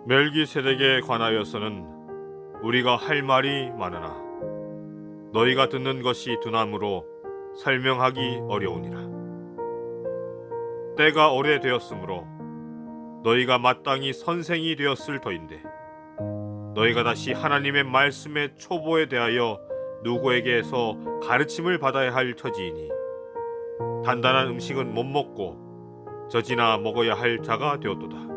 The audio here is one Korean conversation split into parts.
멜기세덱에 관하여서는 우리가 할 말이 많으나 너희가 듣는 것이 두나무로 설명하기 어려우니라. 때가 오래되었으므로 너희가 마땅히 선생이 되었을 터인데 너희가 다시 하나님의 말씀의 초보에 대하여 누구에게서 가르침을 받아야 할 처지이니 단단한 음식은 못 먹고 젖이나 먹어야 할 자가 되었도다.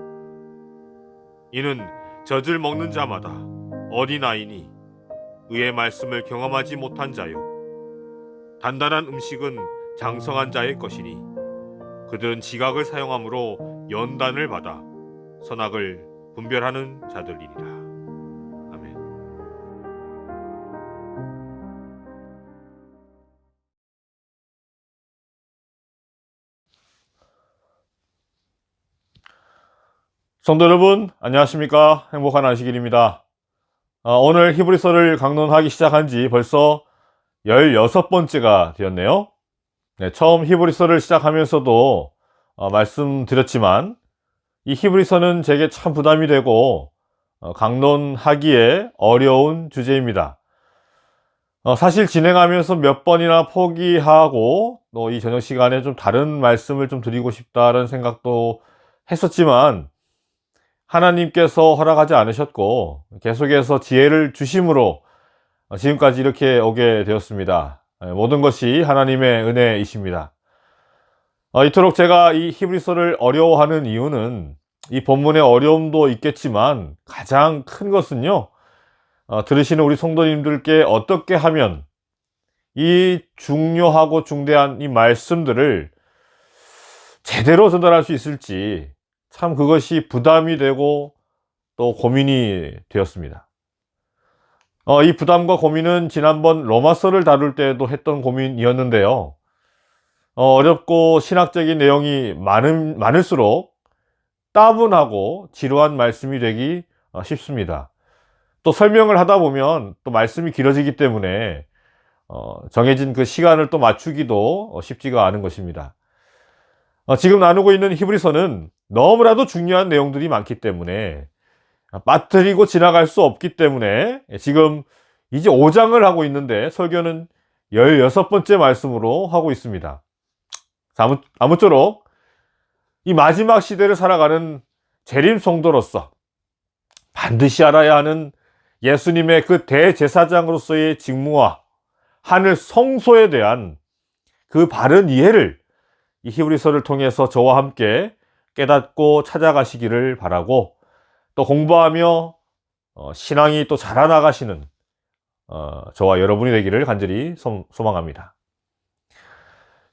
이는 젖을 먹는 자마다 어린아이니 의의 말씀을 경험하지 못한 자요 단단한 음식은 장성한 자의 것이니 그들은 지각을 사용함으로 연단을 받아 선악을 분별하는 자들이니라. 아멘. 성도 여러분, 안녕하십니까? 행복한 안식일입니다. 오늘 히브리서를 강론하기 시작한 지 벌써 16번째가 되었네요. 네, 처음 히브리서를 시작하면서도 말씀드렸지만 이 히브리서는 제게 참 부담이 되고 강론하기에 어려운 주제입니다. 사실 진행하면서 몇 번이나 포기하고 또 이 저녁 시간에 좀 다른 말씀을 좀 드리고 싶다는 생각도 했었지만 하나님께서 허락하지 않으셨고 계속해서 지혜를 주심으로 지금까지 이렇게 오게 되었습니다. 모든 것이 하나님의 은혜이십니다. 이토록 제가 이 히브리서를 어려워하는 이유는 이 본문의 어려움도 있겠지만 가장 큰 것은요, 들으시는 우리 성도님들께 어떻게 하면 이 중요하고 중대한 이 말씀들을 제대로 전달할 수 있을지 참 그것이 부담이 되고 또 고민이 되었습니다. 이 부담과 고민은 지난번 로마서를 다룰 때도 했던 고민이었는데요. 어렵고 신학적인 내용이 많을수록 따분하고 지루한 말씀이 되기 쉽습니다. 또 설명을 하다 보면 또 말씀이 길어지기 때문에 정해진 그 시간을 또 맞추기도 쉽지가 않은 것입니다. 지금 나누고 있는 히브리서는 너무나도 중요한 내용들이 많기 때문에 빠뜨리고 지나갈 수 없기 때문에 지금 이제 5장을 하고 있는데 설교는 16번째 말씀으로 하고 있습니다. 아무쪼록 이 마지막 시대를 살아가는 재림 성도로서 반드시 알아야 하는 예수님의 그 대제사장으로서의 직무와 하늘 성소에 대한 그 바른 이해를 이 히브리서를 통해서 저와 함께 깨닫고 찾아가시기를 바라고 또 공부하며 신앙이 또 자라나가시는 저와 여러분이 되기를 간절히 소망합니다.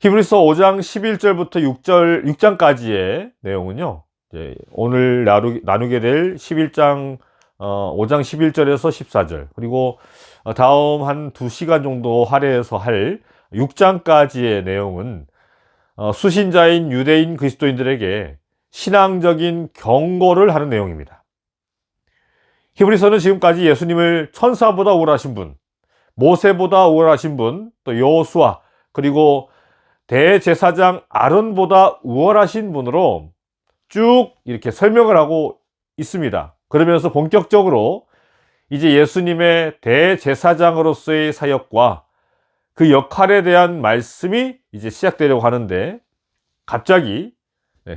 히브리서 5장 11절부터 6장까지의 내용은요, 이제 오늘 나누게 될 5장 11절에서 14절 그리고 다음 한 2시간 정도 할애해서 할 6장까지의 내용은 수신자인 유대인 그리스도인들에게 신앙적인 경고를 하는 내용입니다. 히브리서는 지금까지 예수님을 천사보다 우월하신 분, 모세보다 우월하신 분, 또 여호수아 그리고 대제사장 아론보다 우월하신 분으로 쭉 이렇게 설명을 하고 있습니다. 그러면서 본격적으로 이제 예수님의 대제사장으로서의 사역과 그 역할에 대한 말씀이 이제 시작되려고 하는데 갑자기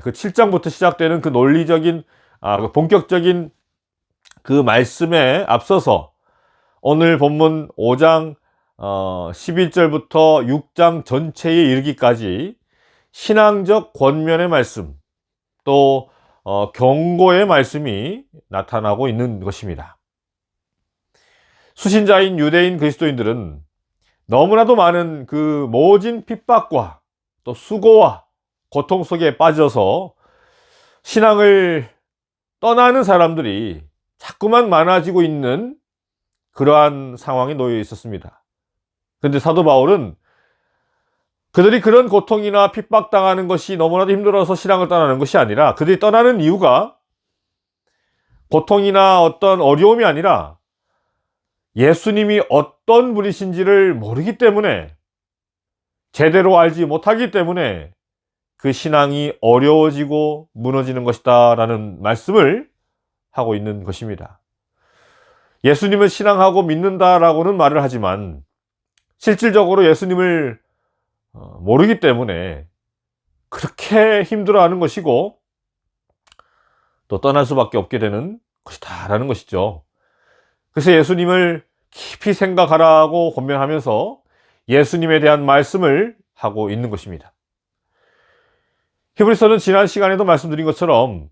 그 7장부터 시작되는 그 논리적인 그 본격적인 그 말씀에 앞서서 오늘 본문 5장 11절부터 6장 전체에 이르기까지 신앙적 권면의 말씀 또 경고의 말씀이 나타나고 있는 것입니다. 수신자인 유대인 그리스도인들은 너무나도 많은 그 모진 핍박과 또 수고와 고통 속에 빠져서 신앙을 떠나는 사람들이 자꾸만 많아지고 있는 그러한 상황에 놓여 있었습니다. 그런데 사도 바울은 그들이 그런 고통이나 핍박당하는 것이 너무나도 힘들어서 신앙을 떠나는 것이 아니라 그들이 떠나는 이유가 고통이나 어떤 어려움이 아니라 예수님이 어떤 분이신지를 모르기 때문에 제대로 알지 못하기 때문에 그 신앙이 어려워지고 무너지는 것이다 라는 말씀을 하고 있는 것입니다. 예수님을 신앙하고 믿는다라고는 말을 하지만 실질적으로 예수님을 모르기 때문에 그렇게 힘들어하는 것이고 또 떠날 수밖에 없게 되는 것이다라는 것이죠. 그래서 예수님을 깊이 생각하라고 권면하면서 예수님에 대한 말씀을 하고 있는 것입니다. 히브리서는 지난 시간에도 말씀드린 것처럼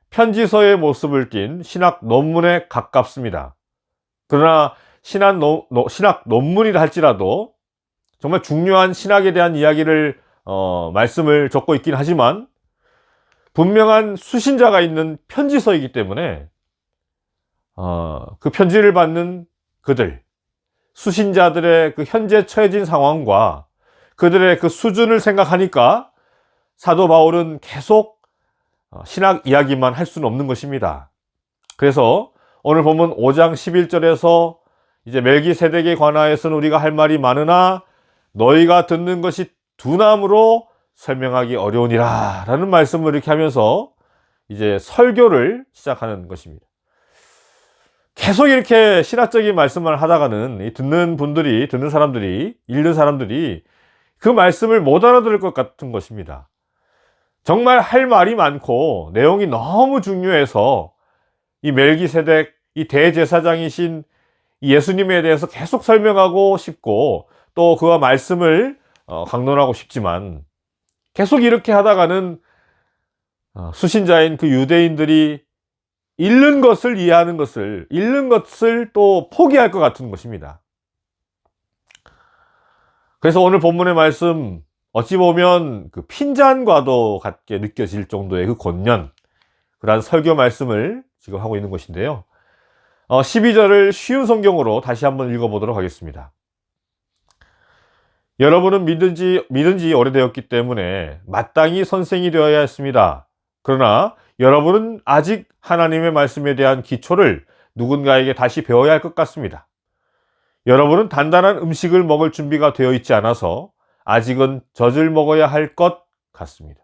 편지서의 모습을 띤 신학 논문에 가깝습니다. 그러나 신학 논문이라 할지라도 정말 중요한 신학에 대한 이야기를 말씀을 적고 있긴 하지만 분명한 수신자가 있는 편지서이기 때문에 그 편지를 받는 그들, 수신자들의 그 현재 처해진 상황과 그들의 그 수준을 생각하니까 사도 바울은 계속 신학 이야기만 할 수는 없는 것입니다. 그래서 오늘 보면 5장 11절에서 이제 멜기세덱에 관하여서는 우리가 할 말이 많으나 너희가 듣는 것이 두나무로 설명하기 어려우니라 라는 말씀을 이렇게 하면서 이제 설교를 시작하는 것입니다. 계속 이렇게 신학적인 말씀을 하다가는 듣는 사람들이, 읽는 사람들이 그 말씀을 못 알아들을 것 같은 것입니다. 정말 할 말이 많고 내용이 너무 중요해서 이 멜기세덱, 이 대제사장이신 예수님에 대해서 계속 설명하고 싶고 또 그와 말씀을 강론하고 싶지만 계속 이렇게 하다가는 수신자인 그 유대인들이 읽는 것을 이해하는 것을, 읽는 것을 또 포기할 것 같은 것입니다. 그래서 오늘 본문의 말씀 어찌 보면 그 핀잔과도 같게 느껴질 정도의 그 권면, 그러한 설교 말씀을 지금 하고 있는 것인데요. 12절을 쉬운 성경으로 다시 한번 읽어보도록 하겠습니다. 여러분은 믿은 지 오래되었기 때문에 마땅히 선생이 되어야 했습니다. 그러나 여러분은 아직 하나님의 말씀에 대한 기초를 누군가에게 다시 배워야 할 것 같습니다. 여러분은 단단한 음식을 먹을 준비가 되어 있지 않아서 아직은 젖을 먹어야 할 것 같습니다.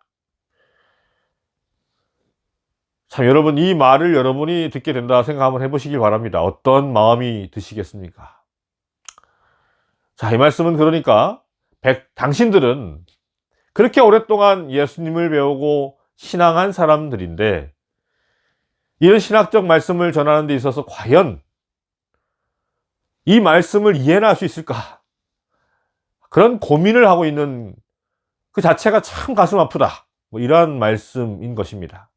참, 여러분, 이 말을 여러분이 듣게 된다 생각 한번 해보시길 바랍니다. 어떤 마음이 드시겠습니까? 자, 이 말씀은 그러니까 당신들은 그렇게 오랫동안 예수님을 배우고 신앙한 사람들인데 이런 신학적 말씀을 전하는 데 있어서 과연 이 말씀을 이해나 할 수 있을까? 그런 고민을 하고 있는 그 자체가 참 가슴 아프다. 이러한 말씀인 것입니다.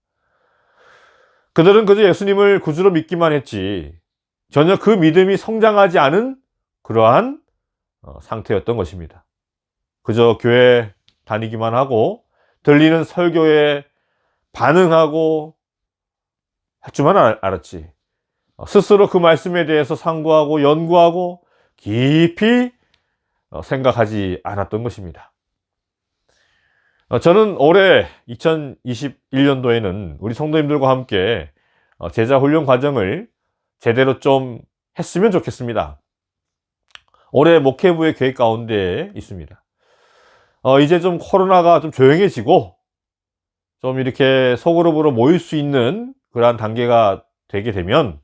그들은 그저 예수님을 구주로 믿기만 했지 전혀 그 믿음이 성장하지 않은 그러한 상태였던 것입니다. 그저 교회 다니기만 하고 들리는 설교에 반응하고 할 줄만 알았지 스스로 그 말씀에 대해서 상고하고 연구하고 깊이 생각하지 않았던 것입니다. 저는 올해 2021년도에는 우리 성도님들과 함께 제자 훈련 과정을 제대로 좀 했으면 좋겠습니다. 올해 목회부의 계획 가운데 있습니다. 이제 좀 코로나가 좀 조용해지고 좀 이렇게 소그룹으로 모일 수 있는 그러한 단계가 되게 되면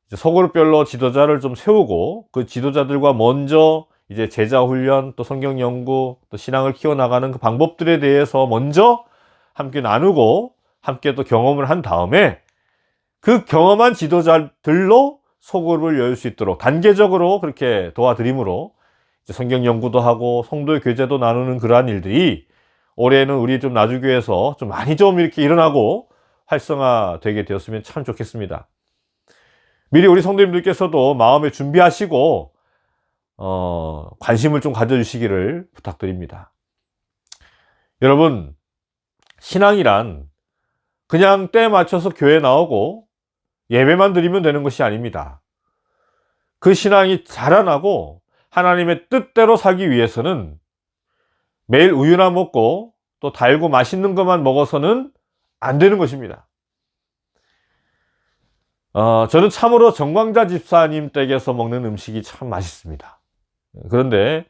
이제 소그룹별로 지도자를 좀 세우고 그 지도자들과 먼저 이제 제자 훈련 또 성경 연구 또 신앙을 키워나가는 그 방법들에 대해서 먼저 함께 나누고 함께 또 경험을 한 다음에 그 경험한 지도자들로 소그룹을 열 수 있도록 단계적으로 그렇게 도와드림으로 이제 성경 연구도 하고 성도의 교제도 나누는 그러한 일들이 올해는 우리 좀 나주교에서 좀 많이 좀 이렇게 일어나고 활성화되게 되었으면 참 좋겠습니다. 미리 우리 성도님들께서도 마음에 준비하시고 관심을 좀 가져주시기를 부탁드립니다. 여러분, 신앙이란 그냥 때 맞춰서 교회 나오고 예배만 드리면 되는 것이 아닙니다. 그 신앙이 자라나고 하나님의 뜻대로 살기 위해서는 매일 우유나 먹고 또 달고 맛있는 것만 먹어서는 안 되는 것입니다. 저는 참으로 정광자 집사님 댁에서 먹는 음식이 참 맛있습니다. 그런데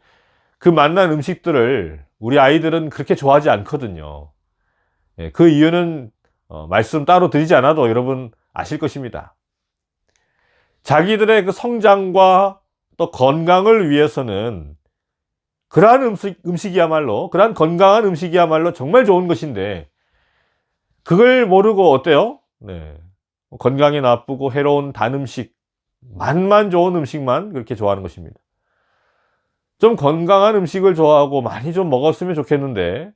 그 맛난 음식들을 우리 아이들은 그렇게 좋아하지 않거든요. 그 이유는 말씀 따로 드리지 않아도 여러분 아실 것입니다. 자기들의 그 성장과 또 건강을 위해서는 그러한 음식이야말로, 그러한 건강한 음식이야말로 정말 좋은 것인데, 그걸 모르고 어때요? 네. 건강에 나쁘고 해로운 단 음식, 맛만 좋은 음식만 그렇게 좋아하는 것입니다. 좀 건강한 음식을 좋아하고 많이 좀 먹었으면 좋겠는데,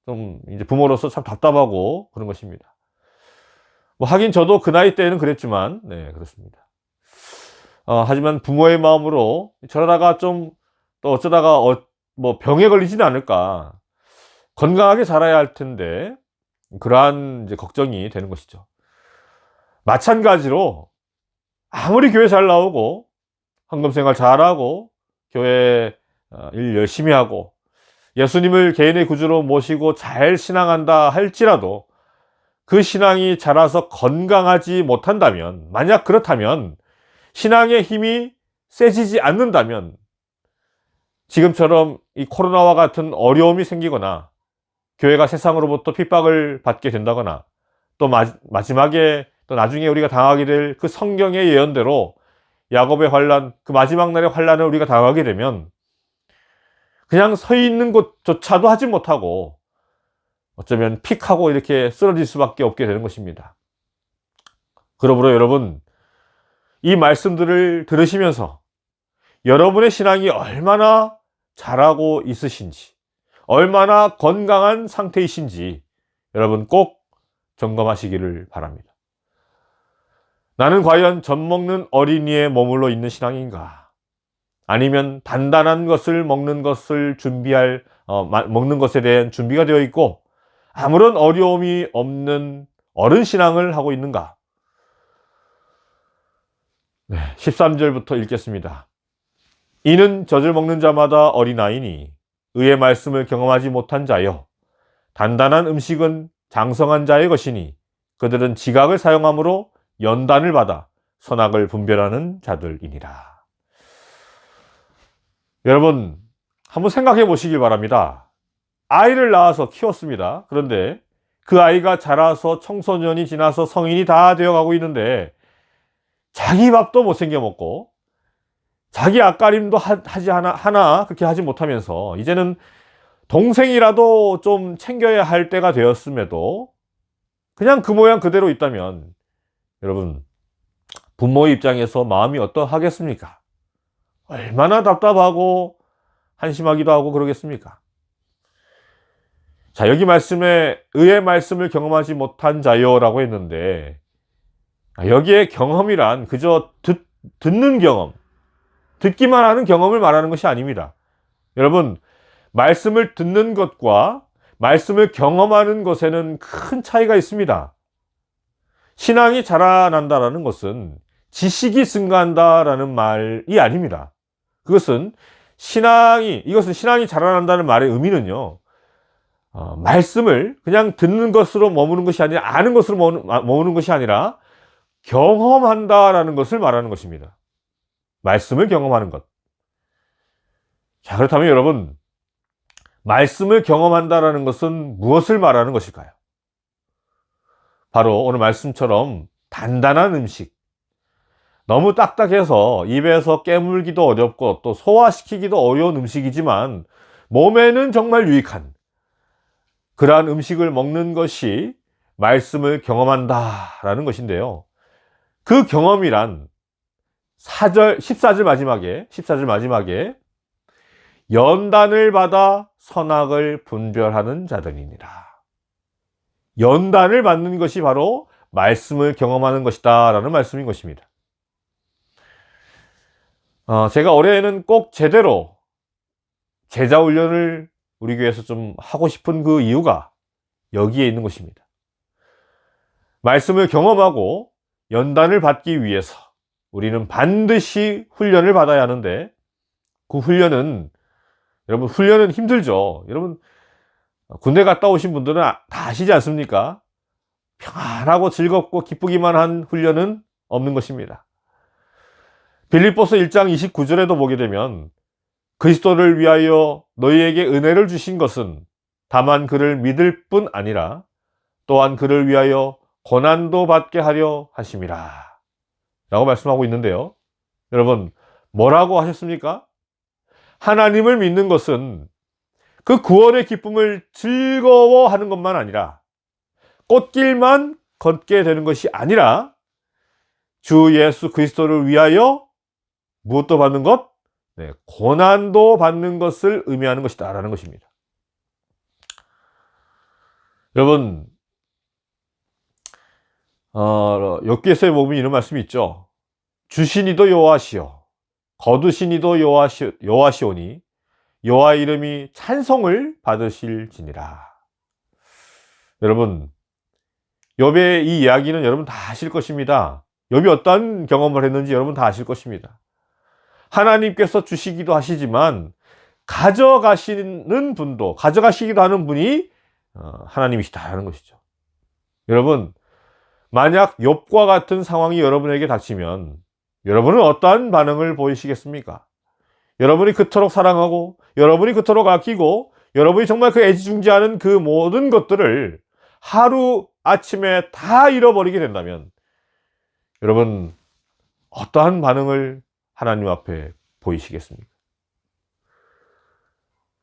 좀 이제 부모로서 참 답답하고 그런 것입니다. 뭐 하긴 저도 그 나이 때에는 그랬지만, 네, 그렇습니다. 하지만 부모의 마음으로 저러다가 좀, 또 어쩌다가 뭐 병에 걸리지는 않을까. 건강하게 자라야 할 텐데, 그러한 이제 걱정이 되는 것이죠. 마찬가지로 아무리 교회 잘 나오고 헌금생활 잘하고 교회 일 열심히 하고 예수님을 개인의 구주로 모시고 잘 신앙한다 할지라도 그 신앙이 자라서 건강하지 못한다면, 만약 그렇다면, 신앙의 힘이 세지지 않는다면 지금처럼 이 코로나와 같은 어려움이 생기거나 교회가 세상으로부터 핍박을 받게 된다거나 또 마지막에 또 나중에 우리가 당하게 될 그 성경의 예언대로 야곱의 환란, 그 마지막 날의 환란을 우리가 당하게 되면 그냥 서 있는 것조차도 하지 못하고 어쩌면 픽하고 이렇게 쓰러질 수밖에 없게 되는 것입니다. 그러므로 여러분, 이 말씀들을 들으시면서 여러분의 신앙이 얼마나 잘하고 있으신지, 얼마나 건강한 상태이신지 여러분 꼭 점검하시기를 바랍니다. 나는 과연 젖 먹는 어린이에 머물러 있는 신앙인가? 아니면 단단한 것을 먹는 것을 먹는 것에 대한 준비가 되어 있고 아무런 어려움이 없는 어른 신앙을 하고 있는가? 네, 13절부터 읽겠습니다. 이는 젖을 먹는 자마다 어린아이니 의의 말씀을 경험하지 못한 자여, 단단한 음식은 장성한 자의 것이니 그들은 지각을 사용함으로 연단을 받아 선악을 분별하는 자들이니라. 여러분, 한번 생각해 보시길 바랍니다. 아이를 낳아서 키웠습니다. 그런데 그 아이가 자라서 청소년이 지나서 성인이 다 되어가고 있는데 자기 밥도 못 챙겨 먹고 자기 앞가림도 하나 그렇게 하지 못하면서 이제는 동생이라도 좀 챙겨야 할 때가 되었음에도 그냥 그 모양 그대로 있다면 여러분, 부모의 입장에서 마음이 어떠하겠습니까? 얼마나 답답하고 한심하기도 하고 그러겠습니까? 자, 여기 말씀에 의의 말씀을 경험하지 못한 자요라고 했는데 여기에 경험이란 그저 듣는 경험, 듣기만 하는 경험을 말하는 것이 아닙니다. 여러분, 말씀을 듣는 것과 말씀을 경험하는 것에는 큰 차이가 있습니다. 신앙이 자라난다라는 것은 지식이 증가한다라는 말이 아닙니다. 이것은 신앙이 자라난다는 말의 의미는요, 말씀을 그냥 듣는 것으로 머무는 것이 아니라, 아는 것으로 머무는 것이 아니라 경험한다라는 것을 말하는 것입니다. 말씀을 경험하는 것. 자, 그렇다면 여러분, 말씀을 경험한다라는 것은 무엇을 말하는 것일까요? 바로 오늘 말씀처럼 단단한 음식, 너무 딱딱해서 입에서 깨물기도 어렵고 또 소화시키기도 어려운 음식이지만 몸에는 정말 유익한 그러한 음식을 먹는 것이 말씀을 경험한다라는 것인데요. 그 경험이란 14절 마지막에 연단을 받아 선악을 분별하는 자들이니라. 연단을 받는 것이 바로 말씀을 경험하는 것이다 라는 말씀인 것입니다. 제가 올해에는 꼭 제대로 제자 훈련을 우리 교회에서 좀 하고 싶은 그 이유가 여기에 있는 것입니다. 말씀을 경험하고 연단을 받기 위해서 우리는 반드시 훈련을 받아야 하는데 그 훈련은 힘들죠. 여러분, 군대 갔다 오신 분들은 다 아시지 않습니까? 평안하고 즐겁고 기쁘기만 한 훈련은 없는 것입니다. 빌립보서 1장 29절에도 보게 되면 그리스도를 위하여 너희에게 은혜를 주신 것은 다만 그를 믿을 뿐 아니라 또한 그를 위하여 고난도 받게 하려 하심이라 라고 말씀하고 있는데요. 여러분, 뭐라고 하셨습니까? 하나님을 믿는 것은 그 구원의 기쁨을 즐거워하는 것만 아니라 꽃길만 걷게 되는 것이 아니라 주 예수 그리스도를 위하여 무엇도 받는 것? 네, 고난도 받는 것을 의미하는 것이다 라는 것입니다. 여러분, 욥기서에 보면 이런 말씀이 있죠. 주시니도 여호와시요 거두시니도 여호와시오니 여호와 이름이 찬송을 받으실지니라. 여러분, 욥의 이 이야기는 여러분 다 아실 것입니다. 욥이 어떤 경험을 했는지 여러분 다 아실 것입니다. 하나님께서 주시기도 하시지만 가져가시는 분도, 가져가시기도 하는 분이 하나님이시다라는 것이죠. 여러분, 만약 욥과 같은 상황이 여러분에게 닥치면 여러분은 어떠한 반응을 보이시겠습니까? 여러분이 그토록 사랑하고 여러분이 그토록 아끼고 여러분이 정말 그 애지중지하는 그 모든 것들을 하루 아침에 다 잃어버리게 된다면 여러분 어떠한 반응을 하나님 앞에 보이시겠습니까?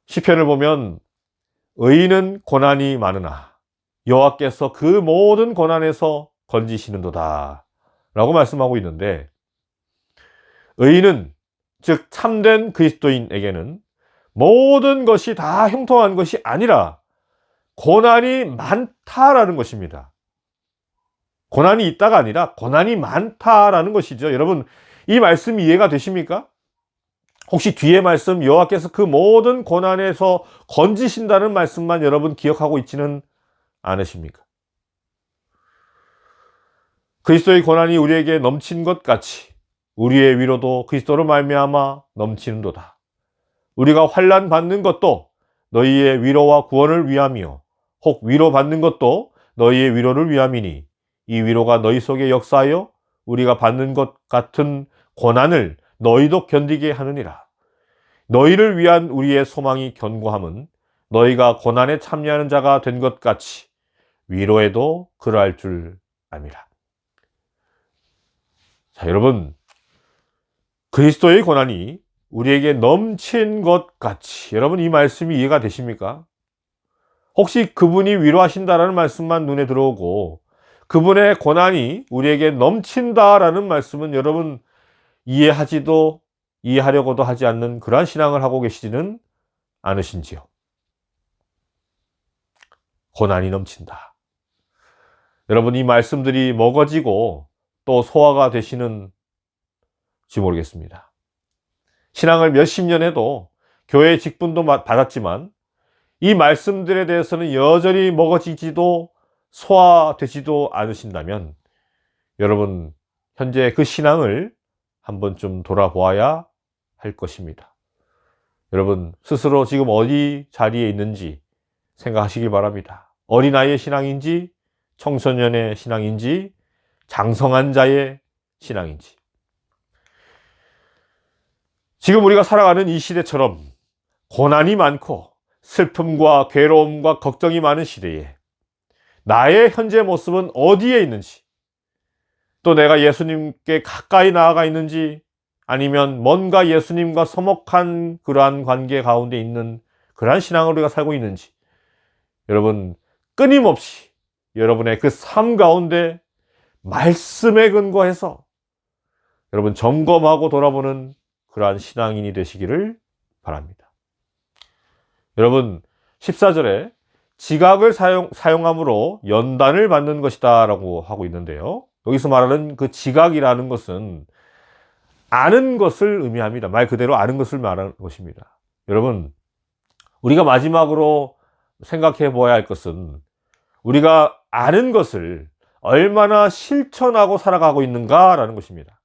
시편을 보면 의인은 고난이 많으나 여호와께서 그 모든 고난에서 건지시는도다 라고 말씀하고 있는데, 의인은 즉 참된 그리스도인에게는 모든 것이 다 형통한 것이 아니라 고난이 많다라는 것입니다. 고난이 있다가 아니라 고난이 많다라는 것이죠. 여러분, 이 말씀 이해가 되십니까? 혹시 뒤에 말씀 여호와께서 그 모든 고난에서 건지신다는 말씀만 여러분 기억하고 있지는 않으십니까? 그리스도의 고난이 우리에게 넘친 것 같이 우리의 위로도 그리스도로 말미암아 넘치는도다. 우리가 환난 받는 것도 너희의 위로와 구원을 위함이요 혹 위로받는 것도 너희의 위로를 위함이니 이 위로가 너희 속에 역사하여 우리가 받는 것 같은 고난을 너희도 견디게 하느니라. 너희를 위한 우리의 소망이 견고함은 너희가 고난에 참여하는 자가 된 것 같이 위로에도 그러할 줄 압니다. 자, 여러분, 그리스도의 고난이 우리에게 넘친 것 같이, 여러분 이 말씀이 이해가 되십니까? 혹시 그분이 위로하신다라는 말씀만 눈에 들어오고 그분의 고난이 우리에게 넘친다라는 말씀은 여러분 이해하려고도 하지 않는 그러한 신앙을 하고 계시지는 않으신지요? 고난이 넘친다. 여러분, 이 말씀들이 먹어지고 또 소화가 되시는지 모르겠습니다. 신앙을 몇십 년 해도 교회 직분도 받았지만 이 말씀들에 대해서는 여전히 먹어지지도 소화되지도 않으신다면 여러분, 현재 그 신앙을 한번 좀 돌아보아야 할 것입니다. 여러분, 스스로 지금 어디 자리에 있는지 생각하시길 바랍니다. 어린아이의 신앙인지 청소년의 신앙인지 장성한 자의 신앙인지. 지금 우리가 살아가는 이 시대처럼 고난이 많고 슬픔과 괴로움과 걱정이 많은 시대에 나의 현재 모습은 어디에 있는지, 또 내가 예수님께 가까이 나아가 있는지 아니면 뭔가 예수님과 서먹한 그러한 관계 가운데 있는 그러한 신앙을 우리가 살고 있는지 여러분 끊임없이 여러분의 그 삶 가운데 말씀에 근거해서 여러분 점검하고 돌아보는 그러한 신앙인이 되시기를 바랍니다. 여러분 14절에 지각을 사용함으로 연단을 받는 것이다 라고 하고 있는데요, 여기서 말하는 그 지각이라는 것은 아는 것을 의미합니다. 말 그대로 아는 것을 말하는 것입니다. 여러분, 우리가 마지막으로 생각해 보아야 할 것은 우리가 아는 것을 얼마나 실천하고 살아가고 있는가라는 것입니다.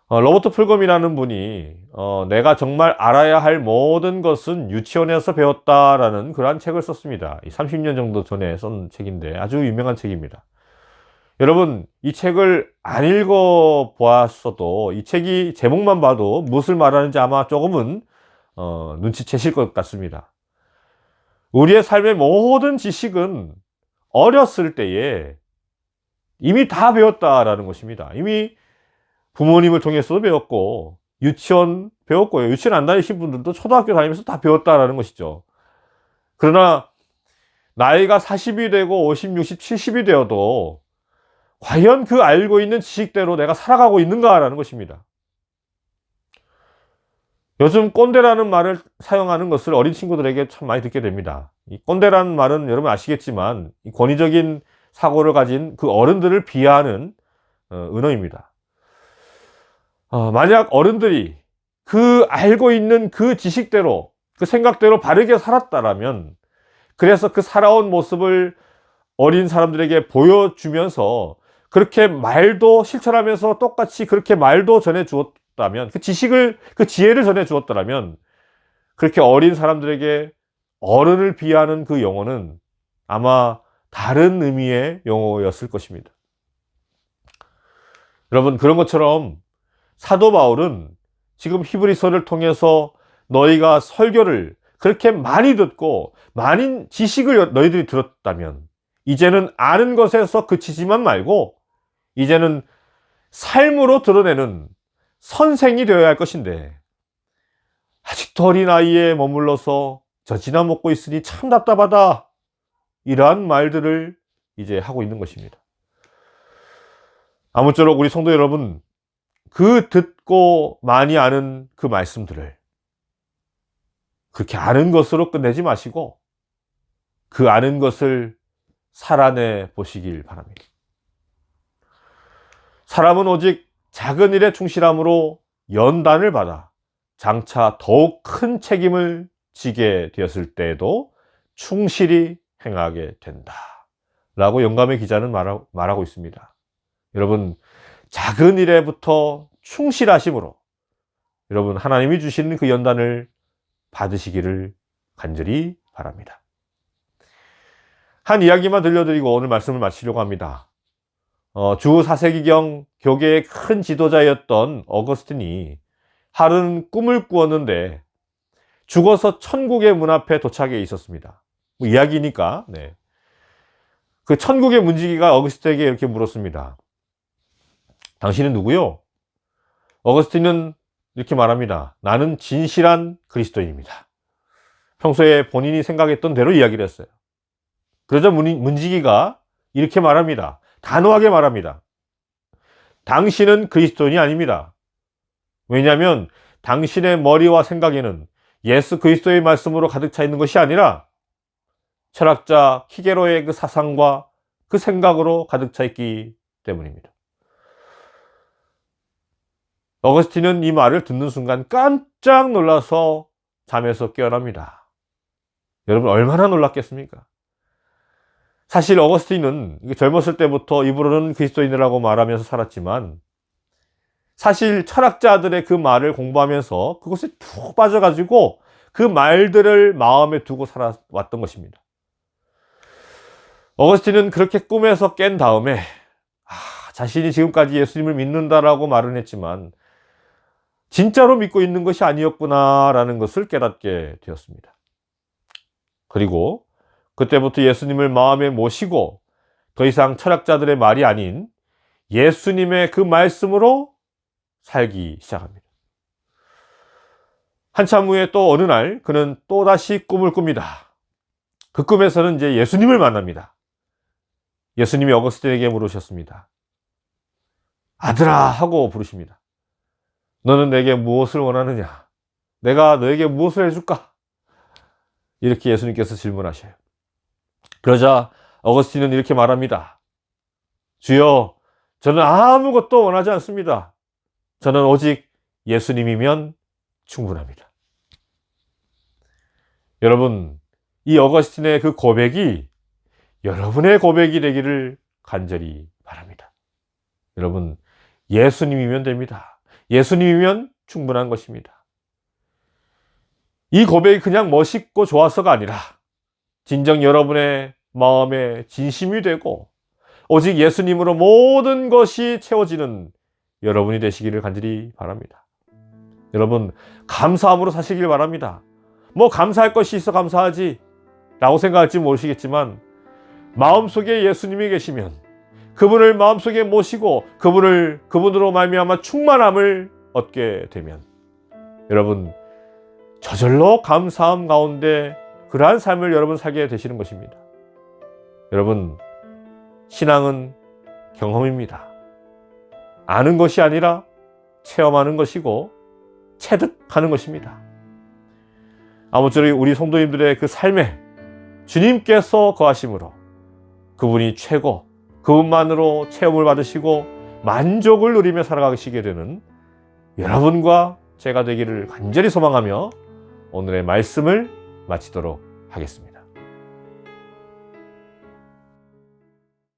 로버트 풀검이라는 분이 내가 정말 알아야 할 모든 것은 유치원에서 배웠다라는 그러한 책을 썼습니다. 30년 정도 전에 쓴 책인데 아주 유명한 책입니다. 여러분, 이 책을 안 읽어 보았어도 이 책이 제목만 봐도 무엇을 말하는지 아마 조금은 눈치채실 것 같습니다. 우리의 삶의 모든 지식은 어렸을 때에 이미 다 배웠다라는 것입니다. 이미 부모님을 통해서도 배웠고, 유치원 배웠고요. 유치원 안 다니신 분들도 초등학교 다니면서 다 배웠다라는 것이죠. 그러나 나이가 40이 되고 50, 60, 70이 되어도 과연 그 알고 있는 지식대로 내가 살아가고 있는가라는 것입니다. 요즘 꼰대라는 말을 사용하는 것을 어린 친구들에게 참 많이 듣게 됩니다. 이 꼰대라는 말은 여러분 아시겠지만 이 권위적인 사고를 가진 그 어른들을 비하하는 은어입니다. 만약 어른들이 그 알고 있는 그 지식대로, 그 생각대로 바르게 살았다라면, 그래서 그 살아온 모습을 어린 사람들에게 보여주면서 그렇게 말도 실천하면서 똑같이 그렇게 말도 전해 주었다면, 그 지식을, 그 지혜를 전해 주었더라면, 그렇게 어린 사람들에게 어른을 비하하는 그 용어는 아마 다른 의미의 용어였을 것입니다. 여러분, 그런 것처럼 사도 바울은 지금 히브리서를 통해서 너희가 설교를 그렇게 많이 듣고 많은 지식을 너희들이 들었다면 이제는 아는 것에서 그치지만 말고 이제는 삶으로 드러내는 선생이 되어야 할 것인데, 아직도 어린 아이에 머물러서 젖이나 먹고 있으니 참 답답하다, 이러한 말들을 이제 하고 있는 것입니다. 아무쪼록 우리 성도 여러분, 그 듣고 많이 아는 그 말씀들을 그렇게 아는 것으로 끝내지 마시고 그 아는 것을 살아내 보시길 바랍니다. 사람은 오직 작은 일에 충실함으로 연단을 받아 장차 더욱 큰 책임을 지게 되었을 때에도 충실히 행하게 된다 라고 영감의 기자는 말하고 있습니다. 여러분, 작은 일에부터 충실하심으로 여러분 하나님이 주시는 그 연단을 받으시기를 간절히 바랍니다. 한 이야기만 들려드리고 오늘 말씀을 마치려고 합니다. 주 4세기경 교계의 큰 지도자였던 어거스틴이 하루는 꿈을 꾸었는데 죽어서 천국의 문 앞에 도착해 있었습니다. 이야기니까. 네. 그 천국의 문지기가 어거스틴에게 이렇게 물었습니다. 당신은 누구요? 어거스틴은 이렇게 말합니다. 나는 진실한 그리스도인입니다. 평소에 본인이 생각했던 대로 이야기를 했어요. 그러자 문지기가 이렇게 말합니다. 단호하게 말합니다. 당신은 그리스도인이 아닙니다. 왜냐하면 당신의 머리와 생각에는 예수 그리스도의 말씀으로 가득 차 있는 것이 아니라 철학자 히게로의 그 사상과 그 생각으로 가득 차 있기 때문입니다. 어거스틴은 이 말을 듣는 순간 깜짝 놀라서 잠에서 깨어납니다. 여러분, 얼마나 놀랐겠습니까? 사실 어거스틴은 젊었을 때부터 입으로는 그리스도인이라고 말하면서 살았지만 사실 철학자들의 그 말을 공부하면서 그것에 푹 빠져가지고 그 말들을 마음에 두고 살아왔던 것입니다. 어거스틴은 그렇게 꿈에서 깬 다음에 자신이 지금까지 예수님을 믿는다라고 말은 했지만 진짜로 믿고 있는 것이 아니었구나라는 것을 깨닫게 되었습니다. 그리고 그때부터 예수님을 마음에 모시고 더 이상 철학자들의 말이 아닌 예수님의 그 말씀으로 살기 시작합니다. 한참 후에 또 어느 날 그는 또다시 꿈을 꿉니다. 그 꿈에서는 이제 예수님을 만납니다. 예수님이 어거스틴에게 물으셨습니다. 아들아 하고 부르십니다. 너는 내게 무엇을 원하느냐? 내가 너에게 무엇을 해줄까? 이렇게 예수님께서 질문하셔요. 그러자 어거스틴은 이렇게 말합니다. 주여, 저는 아무것도 원하지 않습니다. 저는 오직 예수님이면 충분합니다. 여러분, 이 어거스틴의 그 고백이 여러분의 고백이 되기를 간절히 바랍니다. 여러분, 예수님이면 됩니다. 예수님이면 충분한 것입니다. 이 고백이 그냥 멋있고 좋아서가 아니라 진정 여러분의 마음에 진심이 되고 오직 예수님으로 모든 것이 채워지는 여러분이 되시기를 간절히 바랍니다. 여러분, 감사함으로 사시길 바랍니다. 뭐 감사할 것이 있어 감사하지 라고 생각할지 모르시겠지만 마음속에 예수님이 계시면 그분을 마음속에 모시고 그분으로 말미암아 충만함을 얻게 되면 여러분 저절로 감사함 가운데 그러한 삶을 여러분 살게 되시는 것입니다. 여러분 신앙은 경험입니다. 아는 것이 아니라 체험하는 것이고 체득하는 것입니다. 아무쪼록 우리 성도님들의 그 삶에 주님께서 거하심으로 그분이 최고, 그분만으로 체험을 받으시고 만족을 누리며 살아가시게 되는 여러분과 제가 되기를 간절히 소망하며 오늘의 말씀을 마치도록 하겠습니다.